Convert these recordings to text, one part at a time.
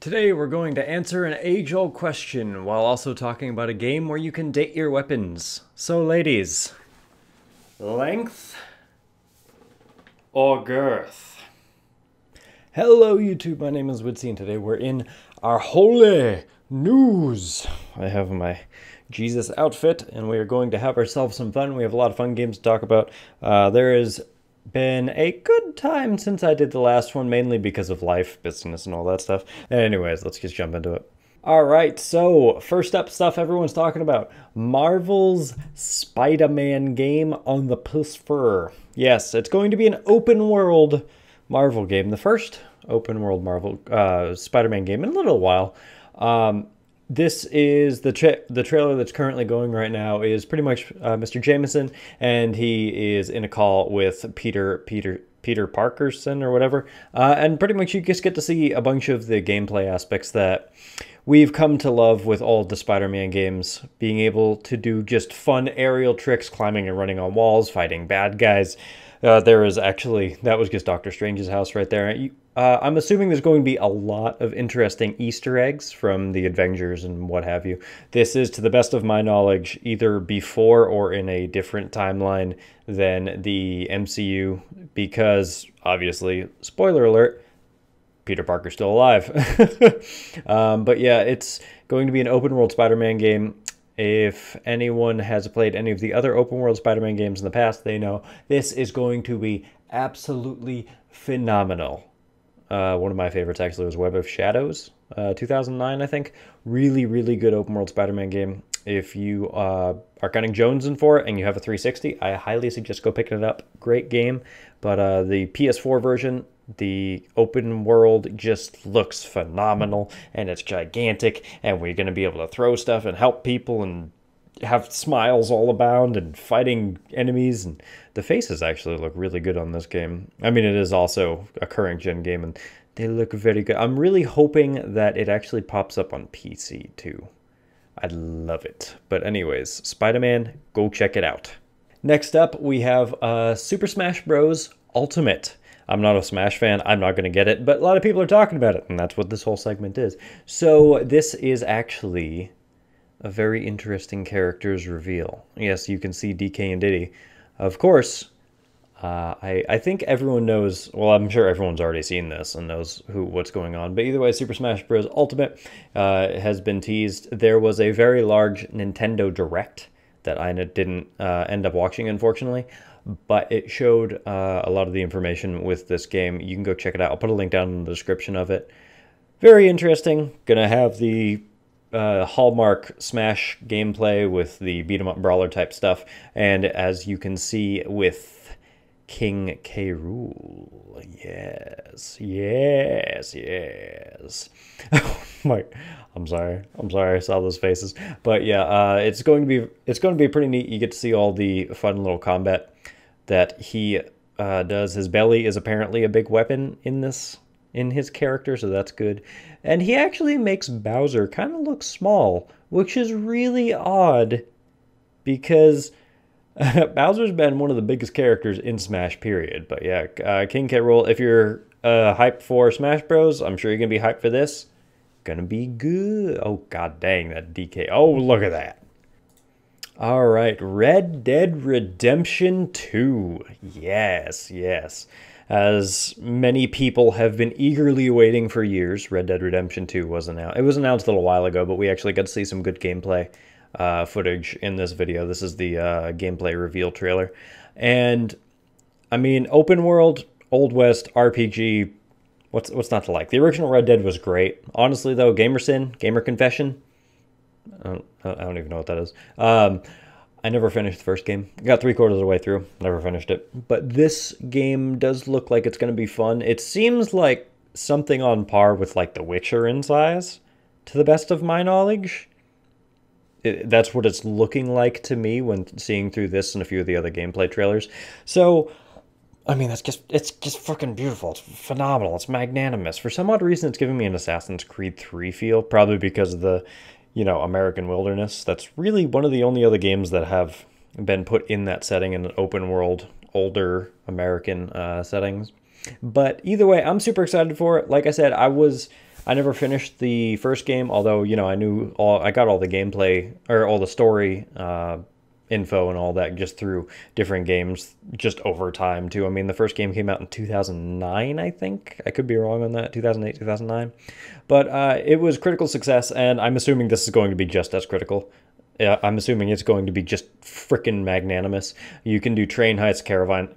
Today we're going to answer an age-old question while also talking about a game where you can date your weapons. So ladies, length or girth? Hello YouTube, my name is uidsea and today we're in our holy news. I have my Jesus outfit and we are going to have ourselves some fun. We have a lot of fun games to talk about. There has been a good time since I did the last one, mainly because of life, business, and all that stuff. Anyways, let's just jump into it. Alright, so first up stuff everyone's talking about. Marvel's Spider-Man game on the PS4. Yes, it's going to be an open world Marvel game. The first open world Marvel Spider-Man game in a little while. This is the trailer that's currently going right now is pretty much Mr. Jameson, and he is in a call with Peter Parkerson or whatever, and pretty much you just get to see a bunch of the gameplay aspects that we've come to love with all of the Spider-Man games, being able to do just fun aerial tricks, climbing and running on walls, fighting bad guys. There is actually, that was just Doctor Strange's house right there. I'm assuming there's going to be a lot of interesting Easter eggs from the Avengers and what have you. This is, to the best of my knowledge, either before or in a different timeline than the MCU, because, obviously, spoiler alert, Peter Parker's still alive. But yeah, it's going to be an open-world Spider-Man game. If anyone has played any of the other open-world Spider-Man games in the past, they know this is going to be absolutely phenomenal. One of my favorites actually was Web of Shadows, 2009, I think. Really, really good open-world Spider-Man game. If you are counting Jonesing for it and you have a 360, I highly suggest go picking it up. Great game. But the PS4 version, the open world just looks phenomenal, and it's gigantic, and we're going to be able to throw stuff and help people and have smiles all abound and fighting enemies, and the faces actually look really good on this game. I mean, it is also a current gen game, and they look very good. I'm really hoping that it actually pops up on PC too. I'd love it. But anyways, Spider-Man, go check it out. Next up, we have Super Smash Bros. Ultimate. I'm not a Smash fan, I'm not going to get it, but a lot of people are talking about it, and that's what this whole segment is. So this is actually a very interesting characters reveal. Yes, you can see DK and Diddy. Of course, I think everyone knows, well, I'm sure everyone's already seen this and knows what's going on, but either way, Super Smash Bros. Ultimate has been teased. There was a very large Nintendo Direct that I didn't end up watching, unfortunately, but it showed a lot of the information with this game. You can go check it out. I'll put a link down in the description of it. Very interesting. Gonna have the Hallmark Smash gameplay with the beat-em-up brawler type stuff, and as you can see with King K. Rool. Yes, yes, yes. Oh my, I'm sorry, I saw those faces. But yeah, it's going to be pretty neat. You get to see all the fun little combat that he does. His belly is apparently a big weapon in his character, so that's good. And he actually makes Bowser kind of look small, which is really odd because Bowser's been one of the biggest characters in Smash, period. But yeah, King K. Rool, if you're hyped for Smash Bros, I'm sure you're going to be hyped for this. Gonna be good. Oh, god dang, that DK. Oh, look at that. All right, Red Dead Redemption 2. Yes, yes. As many people have been eagerly waiting for years, Red Dead Redemption 2 was announced. It was announced a little while ago, but we actually got to see some good gameplay footage in this video. This is the gameplay reveal trailer. And, I mean, open world, Old West, RPG, what's not to like? The original Red Dead was great. Honestly, though, gamer sin, gamer confession, I don't even know what that is. I never finished the first game. Got 3/4 of the way through. Never finished it. But this game does look like it's going to be fun. It seems like something on par with, like, The Witcher in size, to the best of my knowledge. That's what it's looking like to me when seeing through this and a few of the other gameplay trailers. So, I mean, it's just fucking beautiful. It's phenomenal. It's magnanimous. For some odd reason, it's giving me an Assassin's Creed 3 feel, probably because of the, you know, American wilderness. That's really one of the only other games that have been put in that setting, in an open world, older American settings. But either way, I'm super excited for it. Like I said, I never finished the first game, although, you know, I got all the gameplay, or all the story info and all that just through different games, just over time, too. I mean, the first game came out in 2009, I think. I could be wrong on that, 2008, 2009. But it was critical success, and I'm assuming this is going to be just as critical. I'm assuming it's going to be just freaking magnanimous. You can do train heists, caravan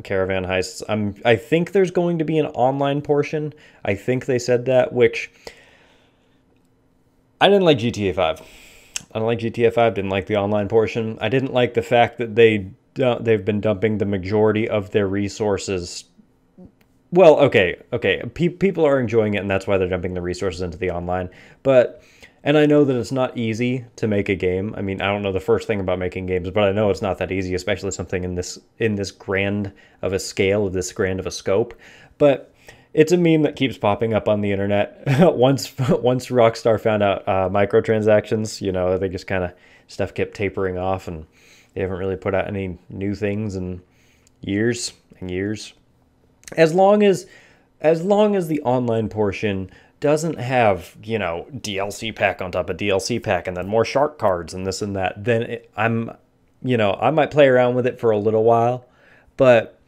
heists. I think there's going to be an online portion. I think they said that, which I didn't like GTA 5. I don't like GTA 5, didn't like the online portion. I didn't like the fact that they've been dumping the majority of their resources. Well, okay. People are enjoying it, and that's why they're dumping the resources into the online. And I know that it's not easy to make a game. I mean, I don't know the first thing about making games, but I know it's not that easy, especially something in this grand of a scale, of this grand of a scope. But it's a meme that keeps popping up on the internet. Once Rockstar found out microtransactions, you know, they just kind of, stuff kept tapering off, and they haven't really put out any new things in years and years. As long as the online portion doesn't have, you know, DLC pack on top of DLC pack and then more shark cards and this and that, then I might play around with it for a little while. But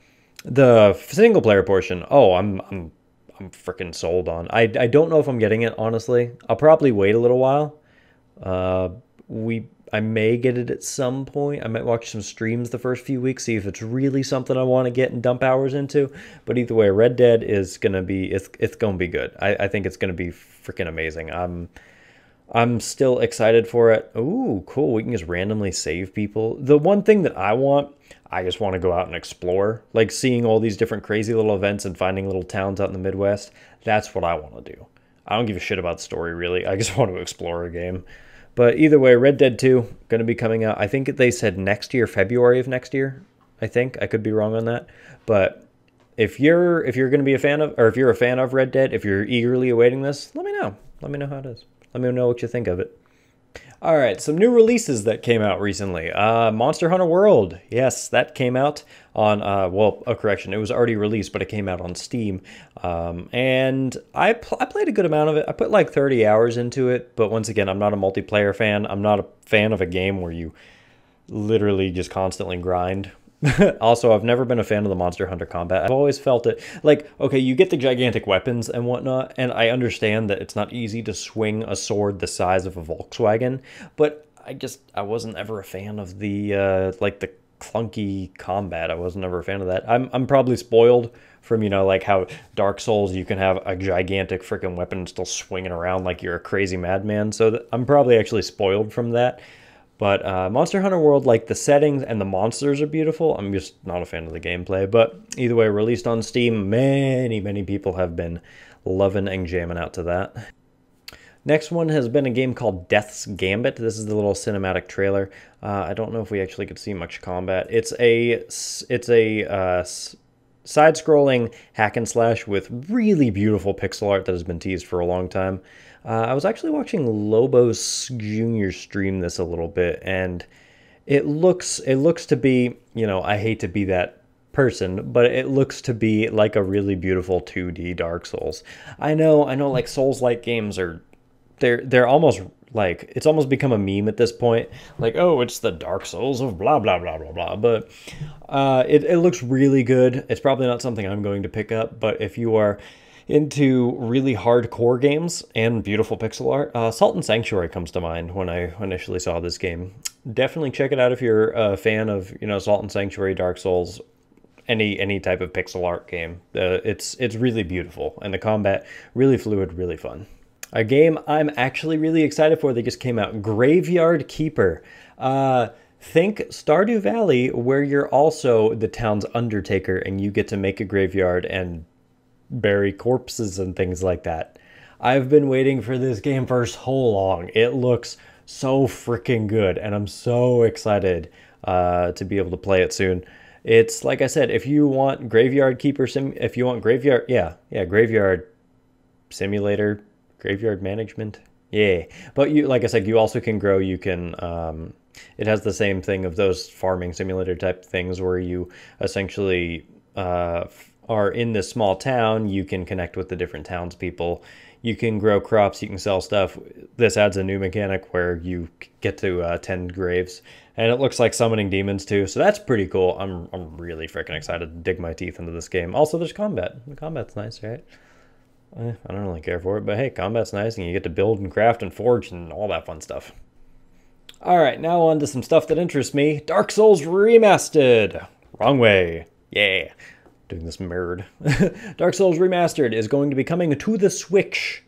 the single player portion, I'm freaking sold on. I don't know if I'm getting it, honestly. I'll probably wait a little while. I may get it at some point. I might watch some streams the first few weeks, see if it's really something I want to get and dump hours into. But either way, Red Dead is gonna be it's gonna be good. I think it's gonna be freaking amazing. I'm still excited for it. Ooh, cool. We can just randomly save people. The one thing that I just want to go out and explore, like seeing all these different crazy little events and finding little towns out in the Midwest. That's what I want to do. I don't give a shit about the story, really. I just want to explore a game. But either way, Red Dead 2 going to be coming out. I think they said next year, February of next year. I think I could be wrong on that. But if you're going to be a fan of, or if you're a fan of Red Dead, if you're eagerly awaiting this, let me know. Let me know how it is. Let me know what you think of it. All right, some new releases that came out recently. Monster Hunter World. Yes, that came out on, correction. It was already released, but it came out on Steam. And I played a good amount of it. I put like 30 hours into it, but once again, I'm not a multiplayer fan. I'm not a fan of a game where you literally just constantly grind. Also, I've never been a fan of the Monster Hunter combat. I've always felt it like, okay, you get the gigantic weapons and whatnot, and I understand that it's not easy to swing a sword the size of a Volkswagen, but I wasn't ever a fan of the like the clunky combat. I wasn't ever a fan of that. I'm probably spoiled from, you know, like how Dark Souls, you can have a gigantic freaking weapon still swinging around like you're a crazy madman. So I'm probably actually spoiled from that. But Monster Hunter World, like the settings and the monsters are beautiful. I'm just not a fan of the gameplay. But either way, released on Steam, many people have been loving and jamming out to that. Next one has been a game called Death's Gambit. This is the little cinematic trailer. I don't know if we actually could see much combat. It's a side-scrolling hack and slash with really beautiful pixel art that has been teased for a long time. I was actually watching Lobos Jr. stream this a little bit, and it looks to be, you know, I hate to be that person, but it looks to be like a really beautiful 2D Dark Souls. I know, like Souls-like games are, they're almost like, it's almost become a meme at this point. Like, oh, it's the Dark Souls of blah, blah, blah, blah, blah. But it looks really good. It's probably not something I'm going to pick up, but if you are into really hardcore games and beautiful pixel art, Salt and Sanctuary comes to mind when I initially saw this game. Definitely check it out if you're a fan of, you know, Salt and Sanctuary, Dark Souls, any type of pixel art game. It's really beautiful, and the combat really fluid, really fun. A game I'm actually really excited for that just came out, Graveyard Keeper. Think Stardew Valley, where you're also the town's undertaker and you get to make a graveyard and bury corpses and things like that. I've been waiting for this game for so long. It looks so freaking good, and I'm so excited to be able to play it soon. It's like I said, if you want Graveyard Keeper if you want Graveyard, Graveyard Simulator, Graveyard Management, yeah. But you, like I said, you also can grow. You can. It has the same thing of those farming simulator type things where you essentially are in this small town. You can connect with the different townspeople. you can grow crops, you can sell stuff. This adds a new mechanic where you get to tend graves. And it looks like summoning demons too, so that's pretty cool. I'm really freaking excited to dig my teeth into this game. Also, there's combat. The combat's nice, right? I don't really care for it, but hey, combat's nice, and you get to build and craft and forge and all that fun stuff. Alright, now on to some stuff that interests me. Dark Souls Remastered! Wrong way. Yeah. Doing this mirrored. Dark Souls Remastered is going to be coming to the Switch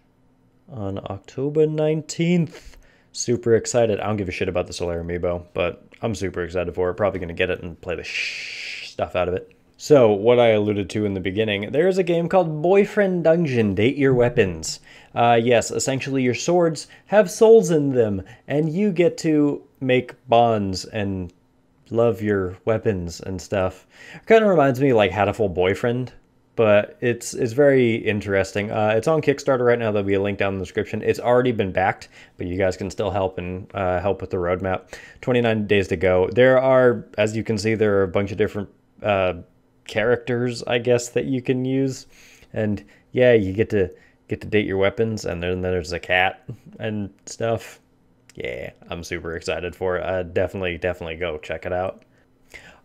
on October 19th. Super excited. I don't give a shit about the Solar Amiibo, but I'm super excited for it. Probably going to get it and play the stuff out of it. So, what I alluded to in the beginning, there's a game called Boyfriend Dungeon, Date Your Weapons. Yes, essentially your swords have souls in them, and you get to make bonds and love your weapons and stuff. Kind of reminds me of like Hatoful Boyfriend, but it's very interesting. It's on Kickstarter right now. There'll be a link down in the description. It's already been backed, but you guys can still help and help with the roadmap. 29 days to go. There are, as you can see, there are a bunch of different characters, I guess, that you can use, and yeah, you get to date your weapons, and then there's a cat and stuff. Yeah, I'm super excited for it. Definitely go check it out.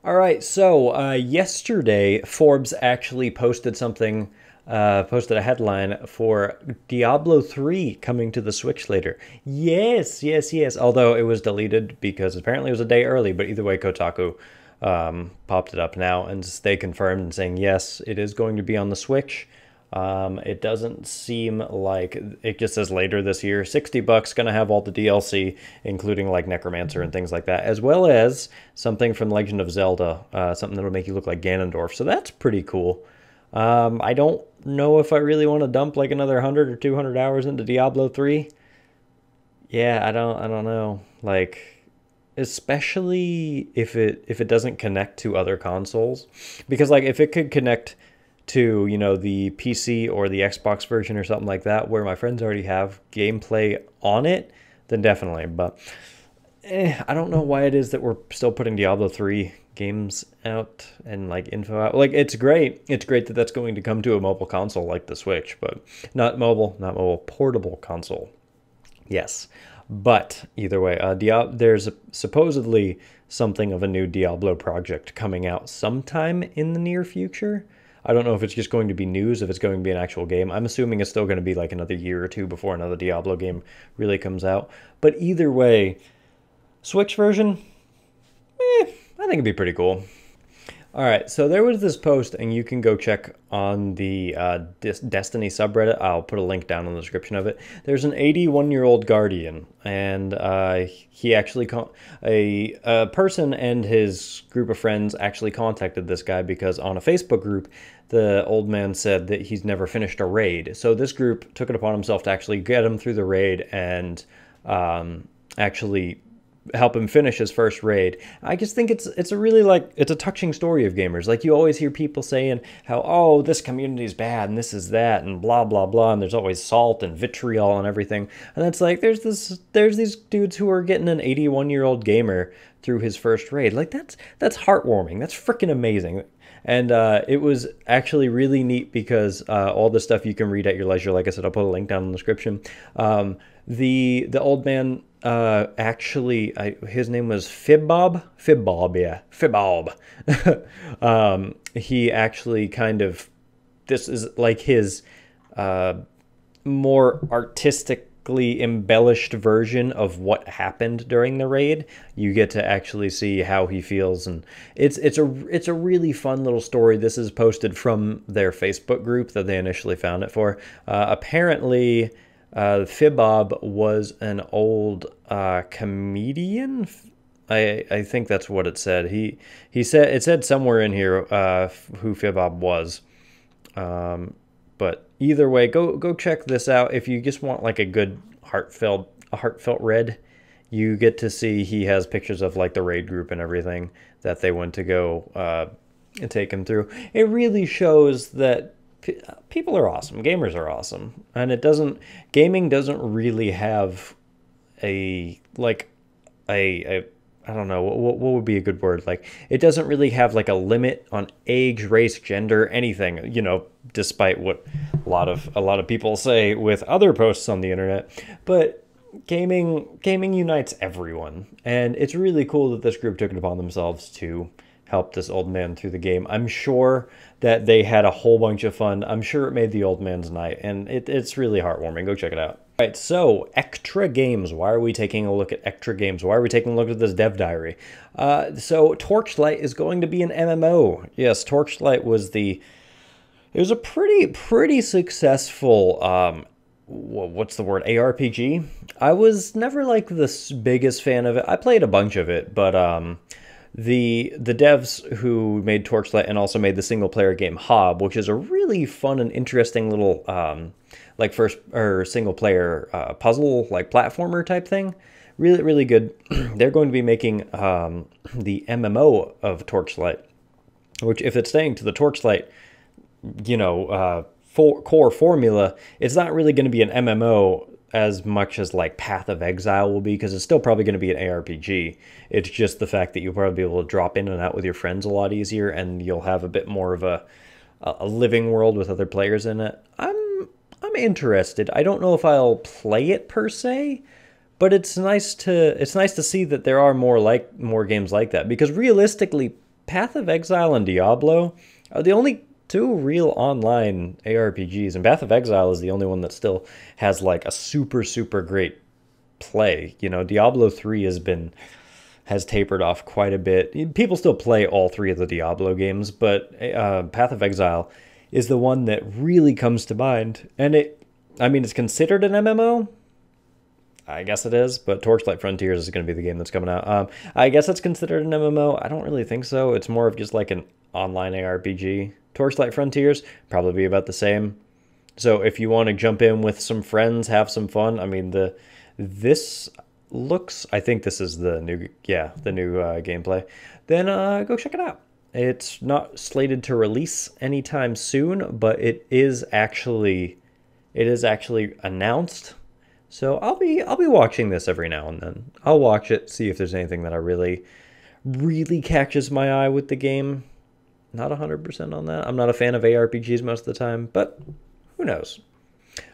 All right, so yesterday Forbes actually posted something, posted a headline for Diablo 3 coming to the Switch later. Yes. Although it was deleted because apparently it was a day early, but either way, Kotaku popped it up now, and they confirmed and saying yes, it is going to be on the Switch. It doesn't seem like, it just says later this year. $60, gonna have all the DLC, including like Necromancer and things like that, as well as something from Legend of Zelda, something that'll make you look like Ganondorf. So that's pretty cool. I don't know if I really want to dump like another 100 or 200 hours into Diablo 3. Yeah, I don't know. Like, especially if it doesn't connect to other consoles, because like if it could connect to, you know, the PC or the Xbox version or something like that, where my friends already have gameplay on it, then definitely. But I don't know why it is that we're still putting Diablo 3 games out and like info out. Like, it's great that that's going to come to a mobile console like the Switch, but not mobile, portable console. Yes. But either way, there's supposedly something of a new Diablo project coming out sometime in the near future. I don't know if it's just going to be news, if it's going to be an actual game. I'm assuming it's still going to be like another year or two before another Diablo game really comes out. But either way, Switch version, I think it'd be pretty cool. All right, so there was this post, and you can go check on the Destiny subreddit. I'll put a link down in the description of it. There's an 81-year-old guardian, and he actually a person and his group of friends actually contacted this guy because on a Facebook group, the old man said that he's never finished a raid. So this group took it upon himself to actually get him through the raid and actually help him finish his first raid. I just think it's a really, like, it's a touching story of gamers. Like, you always hear people saying how, oh, this community is bad and this is that and blah blah blah, and there's always salt and vitriol and everything. And it's like there's these dudes who are getting an 81-year-old gamer through his first raid. Like, that's heartwarming. That's freaking amazing. And it was actually really neat because all the stuff you can read at your leisure. Like I said, I'll put a link down in the description. The old man, actually, his name was Fibob. He actually kind of, this is like his more artistically embellished version of what happened during the raid. You get to actually see how he feels, and it's a really fun little story. This is posted from their Facebook group that they initially found it for. Apparently, Fibob was an old comedian. I think that's what it said. He said, it said somewhere in here who Fibob was. But either way, go check this out if you just want like a good heartfelt read. You get to see he has pictures of like the raid group and everything that they went to go and take him through. It really shows that people are awesome. Gamers are awesome. And gaming doesn't really have a I don't know, what would be a good word? Like, it doesn't really have like a limit on age, race, gender, anything, you know, despite what a lot of people say with other posts on the internet. But gaming unites everyone, and it's really cool that this group took it upon themselves to help this old man through the game. I'm sure that they had a whole bunch of fun. I'm sure it made the old man's night, and it's really heartwarming. Go check it out. All right, so Extra Games. Why are we taking a look at Extra Games? Why are we taking a look at this dev diary? So Torchlight is going to be an MMO. Yes, Torchlight was it was a pretty successful what's the word, ARPG. I was never like the biggest fan of it. I played a bunch of it, but the devs who made Torchlight and also made the single player game Hob, which is a really fun and interesting little like first or single player puzzle like platformer type thing, really good. They're going to be making the MMO of Torchlight, which, if it's staying to the Torchlight, you know, core formula, it's not really going to be an MMO as much as like Path of Exile will be, because it's still probably going to be an ARPG. It's just the fact that you'll probably be able to drop in and out with your friends a lot easier, and you'll have a bit more of a living world with other players in it. I'm interested. I don't know if I'll play it per se, but it's nice to see that there are more games like that, because realistically, Path of Exile and Diablo are the only two real online ARPGs, and Path of Exile is the only one that still has like a super great play. You know, Diablo 3 has tapered off quite a bit. People still play all three of the Diablo games, but Path of Exile is the one that really comes to mind. And it's considered an MMO. I guess it is, but Torchlight Frontiers is going to be the game that's coming out. I guess it's considered an MMO. I don't really think so. It's more of just like an online ARPG. Torchlight Frontiers, probably be about the same. So if you want to jump in with some friends, have some fun, I mean, this looks, I think this is the new gameplay, then go check it out. It's not slated to release anytime soon, but it is actually announced. So I'll be watching this every now and then. I'll watch it, see if there's anything that I really catches my eye with the game. Not 100% on that. I'm not a fan of ARPGs most of the time, but who knows?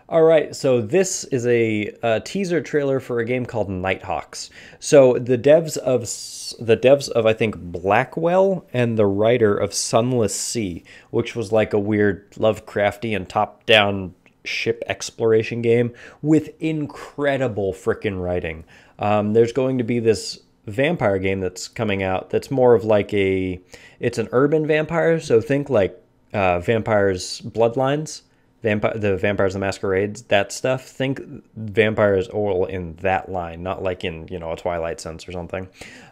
All right, so this is a teaser trailer for a game called Nighthawks. So the devs of I think Blackwell and the writer of Sunless Sea, which was like a weird Lovecraftian top-down ship exploration game with incredible frickin' writing. There's going to be this vampire game that's coming out that's more of like it's an urban vampire, so think like vampires Bloodlines, the Vampires the Masquerades, that stuff. Think vampires all in that line, not like in, you know, a Twilight sense or something.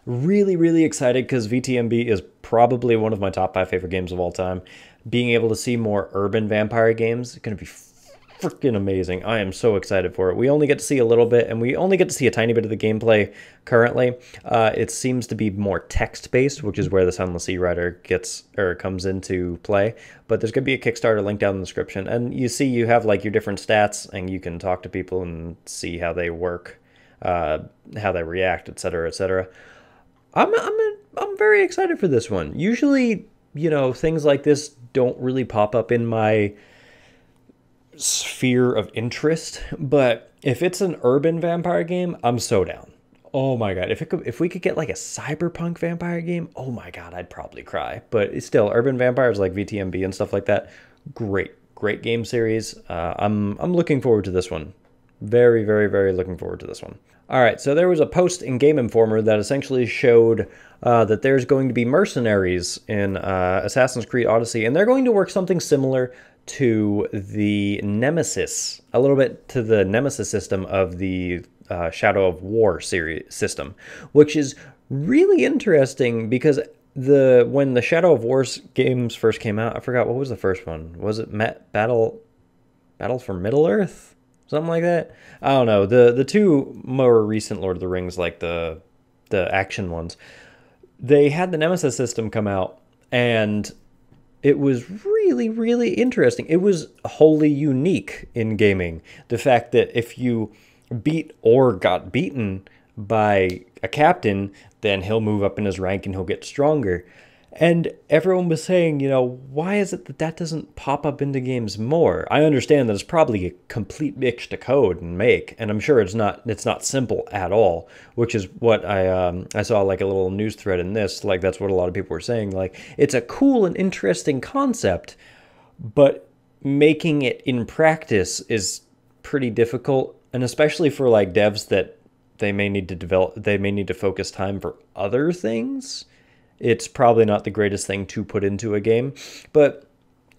Really excited, because VTMB is probably one of my top 5 favorite games of all time. Being able to see more urban vampire games is going to be freaking amazing. I am so excited for it. We only get to see a little bit, and we only get to see a tiny bit of the gameplay currently. It seems to be more text-based, which is where the Sunless Sea writer comes into play. But there's going to be a Kickstarter link down in the description, and you have like your different stats, and you can talk to people and see how they work, how they react, etc., etc. I'm very excited for this one. Usually, you know, things like this don't really pop up in my sphere of interest, but if it's an urban vampire game, I'm so down. Oh my god, if we could get like a cyberpunk vampire game, oh my god, I'd probably cry. But it's still, urban vampires like VTMB and stuff like that, great game series. I'm looking forward to this one. Very looking forward to this one. All right, so there was a post in Game Informer that essentially showed that there's going to be mercenaries in Assassin's Creed Odyssey, and they're going to work something similar to the Nemesis, a little bit to the Nemesis system of the Shadow of War series system, which is really interesting, because when the Shadow of War games first came out, I forgot, what was the first one? Was it Battle for Middle-earth? Something like that? I don't know. The two more recent Lord of the Rings, like the action ones, they had the Nemesis system come out, and it was really interesting. It was wholly unique in gaming. The fact that if you beat or got beaten by a captain, then he'll move up in his rank and he'll get stronger. And everyone was saying, why is it that that doesn't pop up into games more? I understand that it's probably a complete bitch to code and make, and I'm sure it's not simple at all, which is what I saw like a little news thread in this, like that's what a lot of people were saying. Like, it's a cool and interesting concept, but making it in practice is pretty difficult, and especially for like devs that they may need to focus time for other things. It's probably not the greatest thing to put into a game. But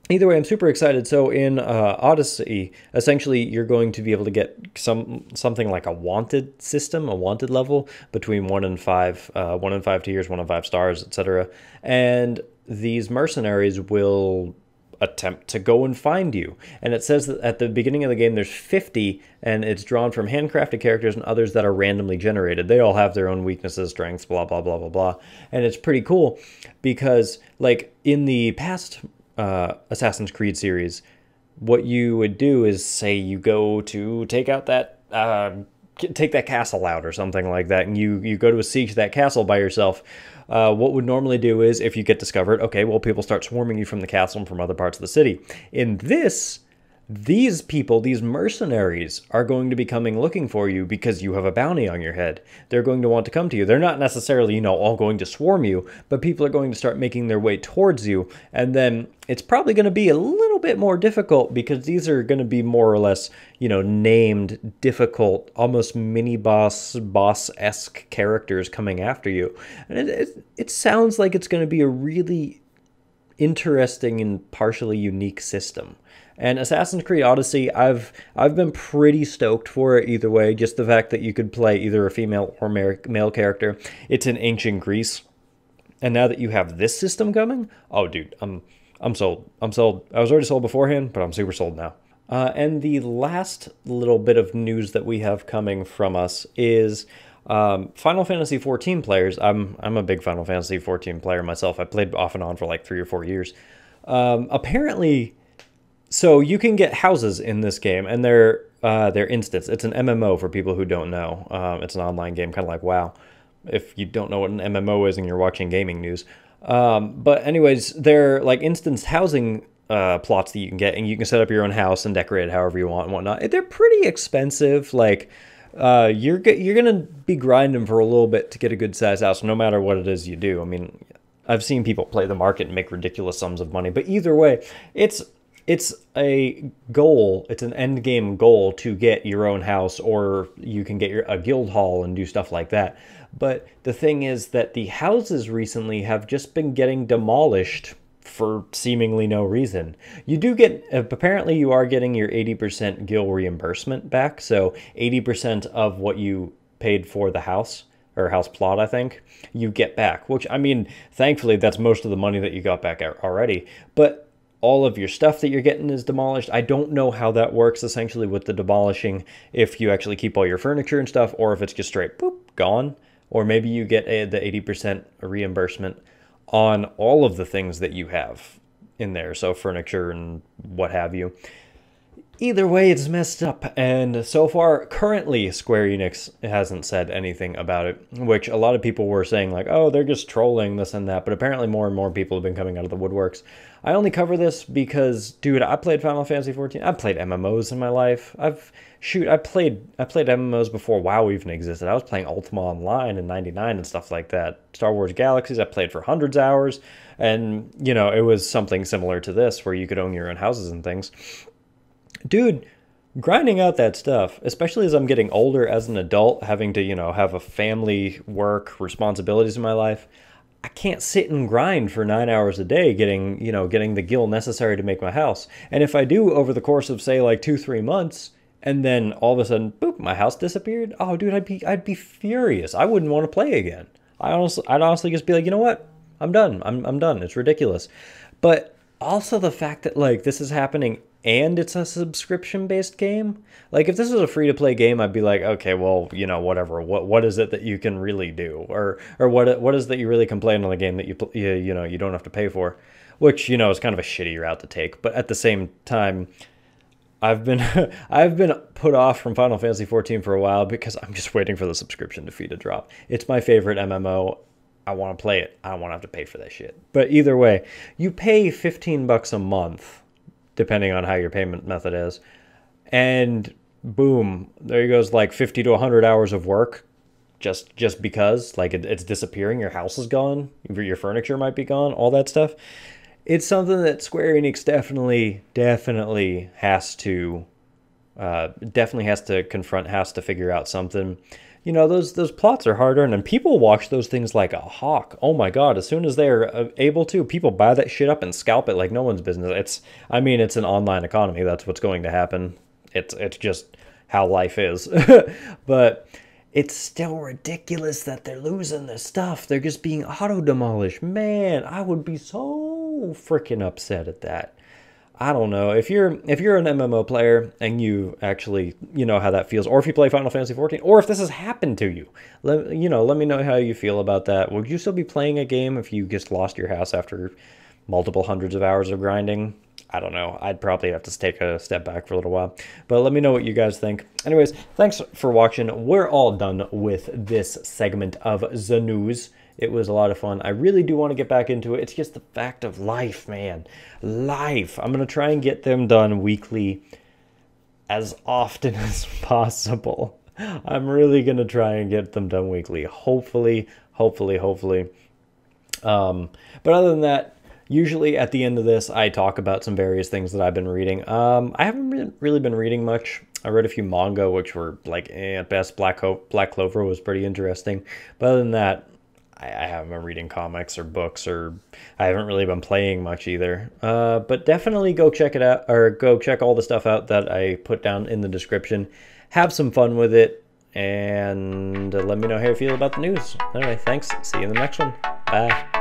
either way, I'm super excited. So in Odyssey, essentially, you're going to be able to get something like a wanted system, a wanted level between 1 and 5, 1 and 5 tiers, 1 and 5 stars, etc. And these mercenaries will attempt to go and find you. And it says that at the beginning of the game there's 50, and it's drawn from handcrafted characters and others that are randomly generated. They all have their own weaknesses, strengths, blah blah blah blah blah. And it's pretty cool because like in the past Assassin's Creed series, what you would do is say you go to take out that take that castle out or something like that, and you go to siege that castle by yourself. What would normally do is, if you get discovered, okay, well, people start swarming you from the castle and from other parts of the city. In this, these people, these mercenaries, are going to be coming looking for you because you have a bounty on your head. They're going to want to come to you. They're not necessarily, all going to swarm you, but people are going to start making their way towards you. And then it's probably going to be a little bit more difficult because these are going to be more or less, named difficult, almost boss-esque characters coming after you. And it sounds like it's going to be a really interesting and partially unique system. And Assassin's Creed Odyssey, I've been pretty stoked for it either way. Just the fact that you could play either a female or male character. It's in ancient Greece, and now that you have this system coming, oh dude, I'm sold. I'm sold. I was already sold beforehand, but I'm super sold now. And the last little bit of news that we have coming from us is Final Fantasy XIV players. I'm a big Final Fantasy XIV player myself. I played off and on for like 3 or 4 years. Apparently. So you can get houses in this game, and they're instance. It's an MMO for people who don't know. It's an online game, kind of like WoW, if you don't know what an MMO is and you're watching gaming news. But anyways, they're like instance housing plots that you can get, and you can set up your own house and decorate it however you want and whatnot. They're pretty expensive. Like you're gonna be grinding for a little bit to get a good size house, no matter what it is you do. I mean, I've seen people play the market and make ridiculous sums of money, but either way, it's a goal, it's an end game goal to get your own house, or you can get a guild hall and do stuff like that. But the thing is that the houses recently have just been getting demolished for seemingly no reason. You do get, apparently you are getting your 80% guild reimbursement back, so 80% of what you paid for the house, or house plot, I think, you get back, which, I mean, thankfully that's most of the money that you got back already. But all of your stuff that you're getting is demolished. I don't know how that works essentially with the demolishing, if you actually keep all your furniture and stuff, or if it's just straight boop, gone. Or maybe you get the 80% reimbursement on all of the things that you have in there, so furniture and what have you. Either way, it's messed up, and so far, currently, Square Enix hasn't said anything about it, which a lot of people were saying, like, oh, they're just trolling this and that, but apparently more and more people have been coming out of the woodworks. I only cover this because, dude, I played Final Fantasy XIV. I've played MMOs in my life. I played MMOs before WoW even existed. I was playing Ultima Online in '99 and stuff like that. Star Wars Galaxies, I played for hundreds of hours, and, it was something similar to this, where you could own your own houses and things. Dude, grinding out that stuff, especially as I'm getting older as an adult, having to, have a family, work, responsibilities in my life, I can't sit and grind for 9 hours a day getting the gil necessary to make my house. And if I do over the course of, say, like 2-3 months, and then all of a sudden, boop, my house disappeared, oh, dude, I'd be furious. I wouldn't want to play again. I'd honestly just be like, you know what? I'm done. I'm done. It's ridiculous. But also the fact that, like, this is happening and it's a subscription-based game. Like, if this was a free-to-play game, I'd be like, okay, well, whatever. What is it that you can really do, or what is that you really complain on the game that you don't have to pay for, which is kind of a shitty route to take. But at the same time, I've been I've been put off from Final Fantasy 14 for a while because I'm just waiting for the subscription fee to drop. It's my favorite MMO. I want to play it. I don't want to have to pay for that shit. But either way, you pay 15 bucks a month, depending on how your payment method is, and boom, there goes like 50 to 100 hours of work just because like it's disappearing. Your house is gone, your furniture might be gone, all that stuff. It's something that Square Enix definitely has to confront, has to figure out something. You know, those plots are hard earned, and people watch those things like a hawk. Oh my god! As soon as they're able to, people buy that shit up and scalp it like no one's business. It's an online economy. That's what's going to happen. It's just how life is. But it's still ridiculous that they're losing this stuff. They're just being auto-demolished. Man, I would be so freaking upset at that. I don't know. If you're an MMO player and you actually, you know how that feels, or if you play Final Fantasy 14, or if this has happened to you, let me know how you feel about that. Would you still be playing a game if you just lost your house after multiple hundreds of hours of grinding? I don't know. I'd probably have to take a step back for a little while. But let me know what you guys think. Anyways, thanks for watching. We're all done with this segment of the news. It was a lot of fun. I really do want to get back into it. It's just the fact of life, man. Life. I'm going to try and get them done weekly as often as possible. I'm really going to try and get them done weekly. Hopefully. But other than that, usually at the end of this, I talk about some various things that I've been reading. I haven't really been reading much. I read a few manga, which were like, at best, Black Clover was pretty interesting. But other than that, I haven't been reading comics or books, or I haven't really been playing much either. But definitely go check it out, or go check all the stuff out that I put down in the description. Have some fun with it, and let me know how you feel about the news. Anyway, thanks. See you in the next one. Bye.